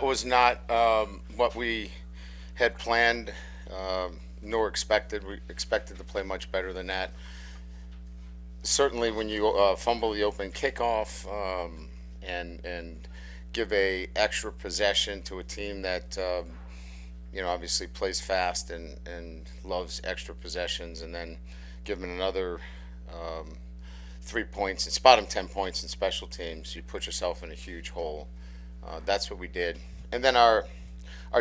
that was not what we had planned, nor expected. We expected to play much better than that. Certainly, when you fumble the open kickoff and give a extra possession to a team that obviously plays fast and loves extra possessions, and then give them another 3 points and spot them 10 points in special teams, you put yourself in a huge hole. That's what we did, and then our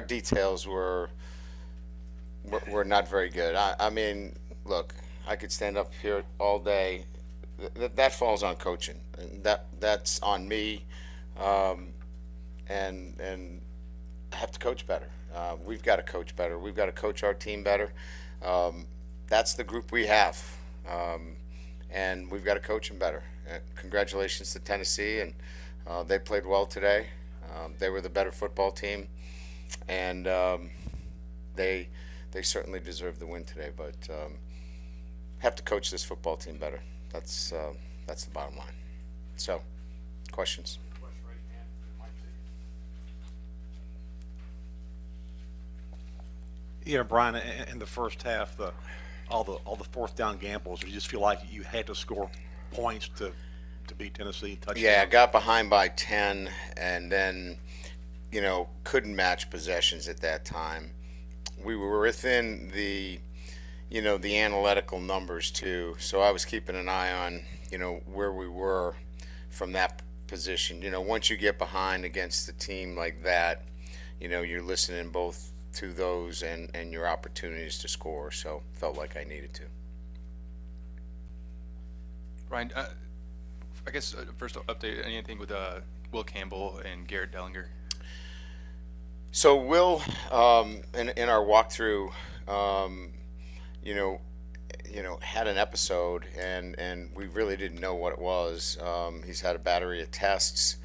details were not very good. I mean, look, I could stand up here all day. That falls on coaching, and that's on me, and I have to coach better. We've got to coach better. We've got to coach our team better. That's the group we have, and we've got to coach them better. Congratulations to Tennessee, and they played well today. They were the better football team, and they certainly deserved the win today. But have to coach this football team better. That's the bottom line. So, questions? Yeah, Brian. In the first half, all the fourth down gambles, you just feel like you had to score points to beat Tennessee. Yeah, got behind by 10, and then couldn't match possessions at that time. We were within the analytical numbers too, so I was keeping an eye on where we were from that position. Once you get behind against a team like that, you're listening both to those and your opportunities to score. So felt like I needed to. Ryan, I guess first update, anything with Will Campbell and Garrett Dellinger? So Will, in our walkthrough, had an episode, and we really didn't know what it was. He's had a battery of tests.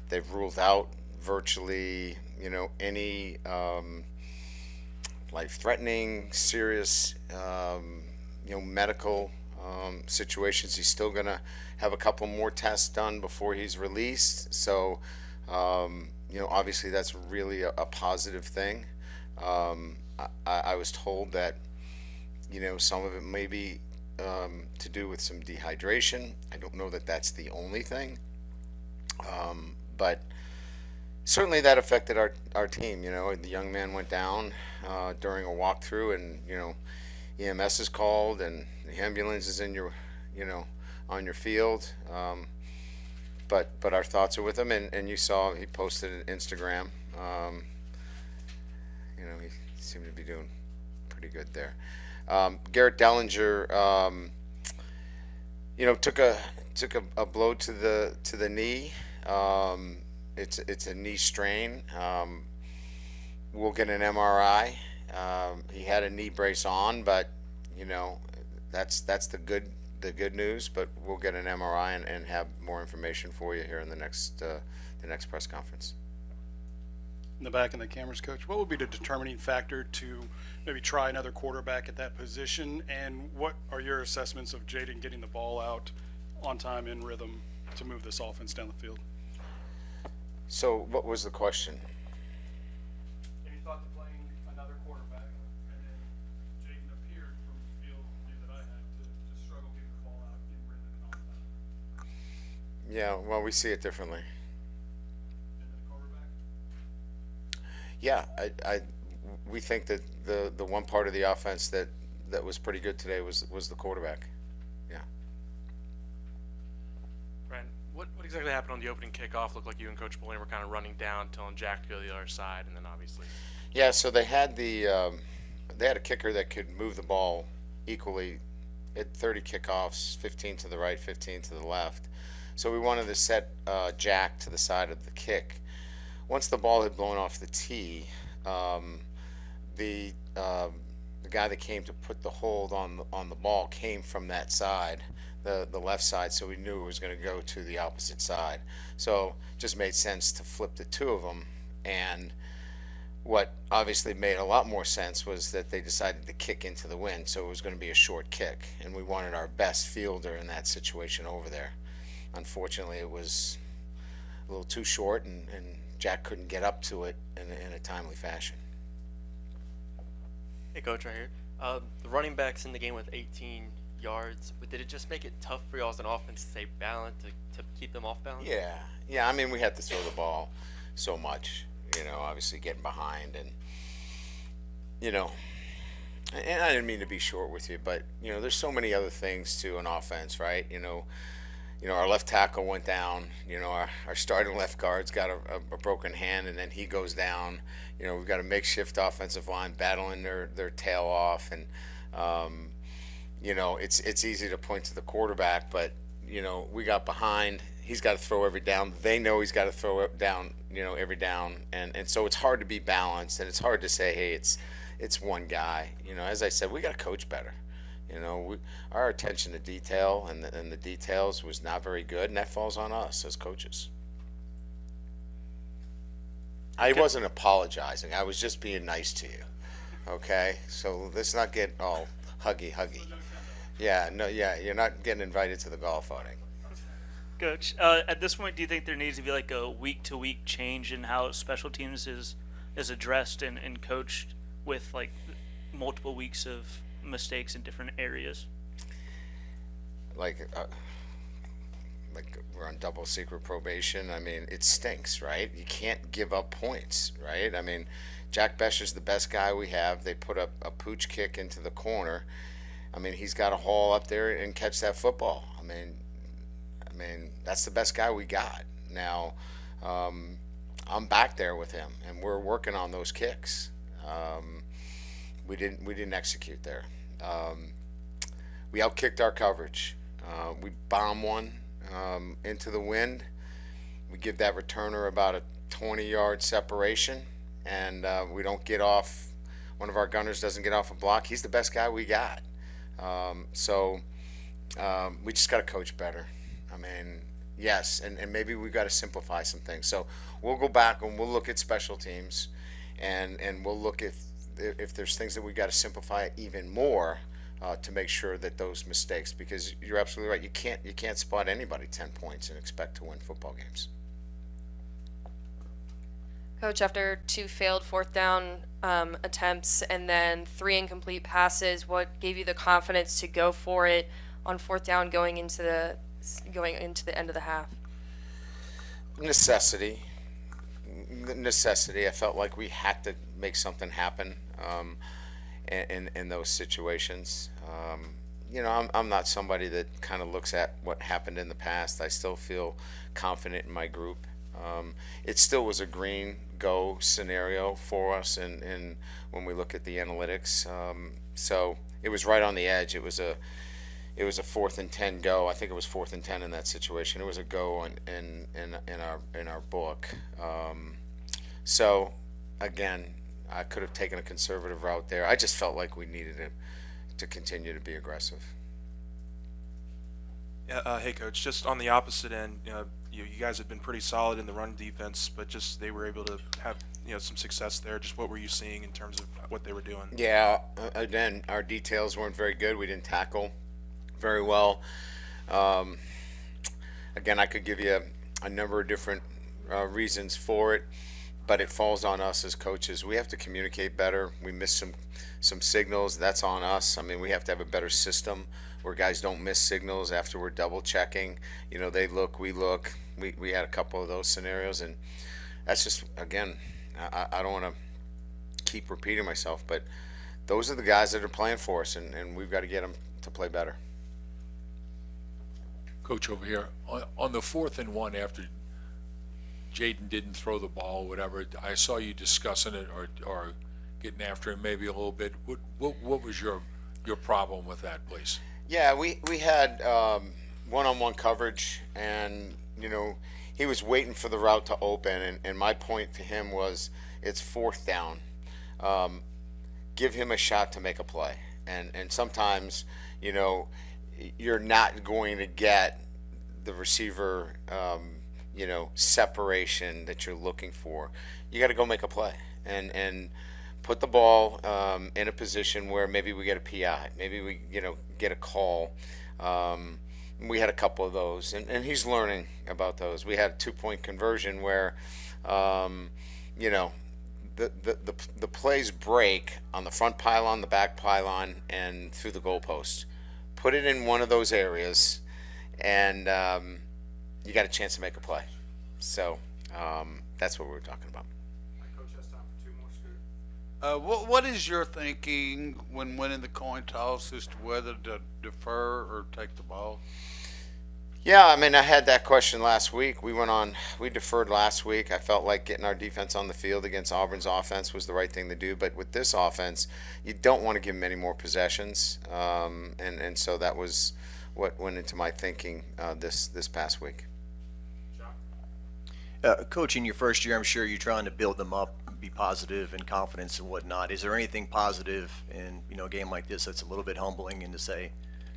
They've ruled out virtually, any life-threatening, serious, medical situations. He's still going to have a couple more tests done before he's released. So, obviously that's really a positive thing. I was told that, some of it may be to do with some dehydration. I don't know that that's the only thing. But certainly that affected our team. The young man went down during a walkthrough, and, EMS is called, and the ambulance is in your, on your field. But our thoughts are with him, and you saw he posted an Instagram. He seemed to be doing pretty good there. Garrett Dellinger, took a blow to the knee. It's a knee strain. We'll get an MRI. He had a knee brace on, but that's the good news. But we'll get an MRI and have more information for you here in the next press conference. In the back in the cameras, Coach, what would be the determining factor to maybe try another quarterback at that position, and what are your assessments of Jaden getting the ball out on time in rhythm to move this offense down the field? So what was the question? Any thought to playing another quarterback, and then Jaden appeared from the field that I had to struggle getting the ball out in rhythm and on time? Yeah, well, we see it differently. Yeah, we think that the one part of the offense that was pretty good today was the quarterback. Yeah. Brian, what exactly happened on the opening kickoff? Looked like you and Coach Bowling were kind of running down, telling Jack to go to the other side, and then obviously. Yeah, so they had a kicker that could move the ball equally at 30 kickoffs, 15 to the right, 15 to the left. So we wanted to set Jack to the side of the kick. Once the ball had blown off the tee, the guy that came to put the hold on the ball came from that side, the left side, so we knew it was going to go to the opposite side. So it just made sense to flip the two of them. And what obviously made a lot more sense was that they decided to kick into the wind, so it was going to be a short kick, and we wanted our best fielder in that situation over there. Unfortunately, it was a little too short, and Jack couldn't get up to it in a timely fashion. Hey, Coach, right here. The running backs in the game with 18 yards, but did it just make it tough for y'all as an offense to stay balanced, to keep them off balance? Yeah. I mean, we had to throw the ball so much, obviously getting behind and, and I didn't mean to be short with you, but, there's so many other things to an offense, right? Our left tackle went down. Our starting left guard's got a broken hand, and then he goes down. We've got a makeshift offensive line battling their tail off, and it's easy to point to the quarterback, but we got behind. He's got to throw every down. They know he's got to throw it down, every down, and so it's hard to be balanced, and it's hard to say, hey, it's one guy. As I said, we got to coach better. Our attention to detail and the details was not very good, and that falls on us as coaches. I wasn't apologizing. I was just being nice to you. Okay? So let's not get all huggy. Yeah, no, yeah, you're not getting invited to the golf outing. Coach, at this point, do you think there needs to be like a week-to-week change in how special teams is addressed and coached with like multiple weeks of mistakes in different areas? Like we're on double secret probation. I mean, it stinks, right? You can't give up points, right? I mean, Jack Besher's the best guy we have. They put up a pooch kick into the corner. I mean, he's got to haul up there and catch that football. I mean, that's the best guy we got. Now, I'm back there with him, and we're working on those kicks. We didn't execute there. We outkicked our coverage. We bomb one into the wind. We give that returner about a 20-yard separation, and we don't get off. One of our gunners doesn't get off a block. He's the best guy we got. So we just got to coach better. I mean, yes, and maybe we got to simplify some things. So we'll go back and we'll look at special teams, and we'll look if there's things that we got to simplify even more to make sure that those mistakes, because you're absolutely right, you can't spot anybody 10 points and expect to win football games. Coach, after 2 failed fourth down attempts and then 3 incomplete passes, what gave you the confidence to go for it on fourth down going into the end of the half? Necessity. I felt like we had to make something happen in those situations. I'm not somebody that kind of looks at what happened in the past. I still feel confident in my group. It still was a green go scenario for us, and when we look at the analytics, so it was right on the edge. It was a 4th and 10 go. I think it was 4th and 10 in that situation. It was a go in our book. So again, I could have taken a conservative route there. I just felt like we needed to continue to be aggressive. Yeah, hey coach, just on the opposite end, you guys have been pretty solid in the run defense, but just they were able to have some success there. Just what were you seeing in terms of what they were doing? Yeah, again, our details weren't very good. We didn't tackle very well. Again, I could give you a number of different reasons for it, but it falls on us as coaches. We have to communicate better. We miss some signals. That's on us. I mean, we have to have a better system where guys don't miss signals after we're double checking. They look, we look. We had a couple of those scenarios, and that's just, again, I don't want to keep repeating myself, but those are the guys that are playing for us, and we've got to get them to play better. Coach, over here, on the 4th and 1 after Jaden didn't throw the ball, whatever, I saw you discussing it or getting after him maybe a little bit. What was your problem with that, please? Yeah, we had one-on-one coverage, and he was waiting for the route to open, and my point to him was, it's 4th down. Give him a shot to make a play, and sometimes you're not going to get the receiver separation that you're looking for. You got to go make a play and put the ball in a position where maybe we get a PI, maybe we get a call. We had a couple of those, and he's learning about those. We had a 2-point conversion where You know, the plays break on the front pylon, the back pylon, and through the goalpost. Put it in one of those areas, and you got a chance to make a play. So that's what we're talking about. What is your thinking when winning the coin toss as to whether to defer or take the ball? Yeah, I mean, I had that question last week. We deferred last week. I felt like getting our defense on the field against Auburn's offense was the right thing to do. But with this offense, you don't want to give them any more possessions. And so that was what went into my thinking this past week. Coach, in your first year, I'm sure you're trying to build them up, be positive and confidence and whatnot. Is there anything positive in a game like this that's a little bit humbling and to say,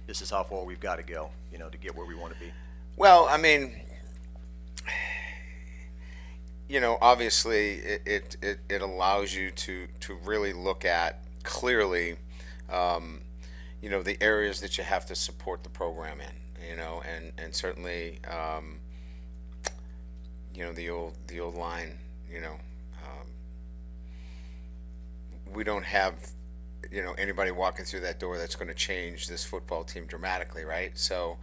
this is how far we've got to go, to get where we want to be? Well, I mean, obviously it allows you to really look at clearly, the areas that you have to support the program in, and certainly, the old line, we don't have anybody walking through that door that's going to change this football team dramatically, right? So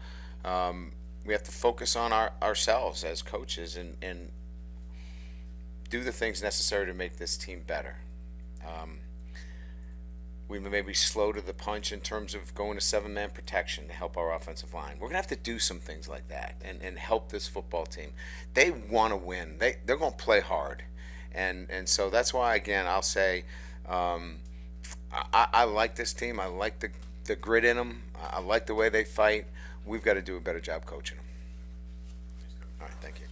we have to focus on ourselves as coaches and do the things necessary to make this team better. We may be slow to the punch in terms of going to 7-man protection to help our offensive line. We're going to have to do some things like that and help this football team. They want to win. They're going to play hard. And so that's why, again, I'll say I like this team. I like the grit in them. I like the way they fight. We've got to do a better job coaching them. All right, thank you.